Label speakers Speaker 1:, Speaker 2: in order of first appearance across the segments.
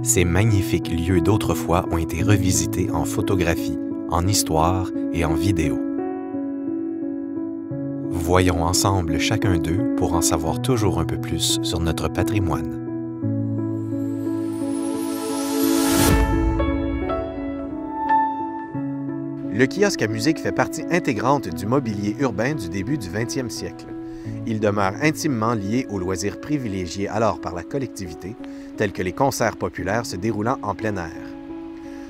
Speaker 1: Ces magnifiques lieux d'autrefois ont été revisités en photographie, en histoire et en vidéo. Voyons ensemble chacun d'eux pour en savoir toujours un peu plus sur notre patrimoine. Le kiosque à musique fait partie intégrante du mobilier urbain du début du 20e siècle. Il demeure intimement lié aux loisirs privilégiés alors par la collectivité, tels que les concerts populaires se déroulant en plein air.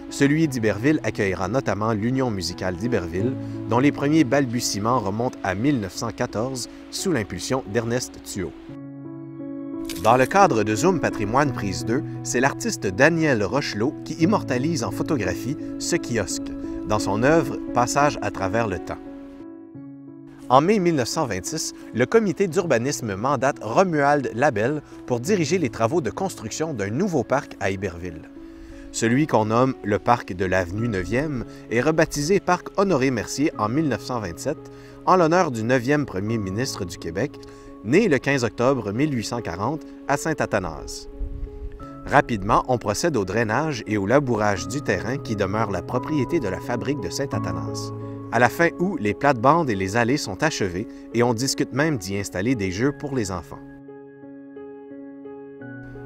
Speaker 1: Celui d'Iberville accueillera notamment l'Union musicale d'Iberville, dont les premiers balbutiements remontent à 1914 sous l'impulsion d'Ernest Thuot. Dans le cadre de Zoom Patrimoine Prise 2, c'est l'artiste Daniel Rochelot qui immortalise en photographie ce kiosque, dans son œuvre « Passage à travers le temps ». En mai 1926, le comité d'urbanisme mandate Romuald Labelle pour diriger les travaux de construction d'un nouveau parc à Iberville. Celui qu'on nomme le parc de l'avenue 9e est rebaptisé parc Honoré-Mercier en 1927 en l'honneur du 9e premier ministre du Québec, né le 15 octobre 1840 à Saint-Athanase. Rapidement, on procède au drainage et au labourage du terrain qui demeure la propriété de la fabrique de Saint-Athanase. À la fin août, les plates-bandes et les allées sont achevées et on discute même d'y installer des jeux pour les enfants.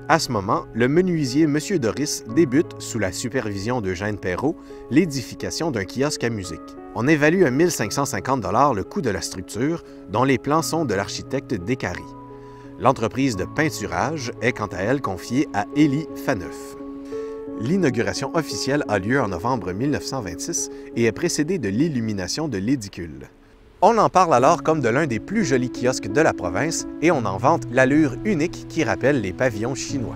Speaker 1: À ce moment, le menuisier M. Doris débute, sous la supervision d'Eugène Perrault, l'édification d'un kiosque à musique. On évalue à 1 550 $ le coût de la structure, dont les plans sont de l'architecte Descaries. L'entreprise de peinturage est quant à elle confiée à Élie Faneuf. L'inauguration officielle a lieu en novembre 1926 et est précédée de l'illumination de l'édicule. On en parle alors comme de l'un des plus jolis kiosques de la province et on en vante l'allure unique qui rappelle les pavillons chinois.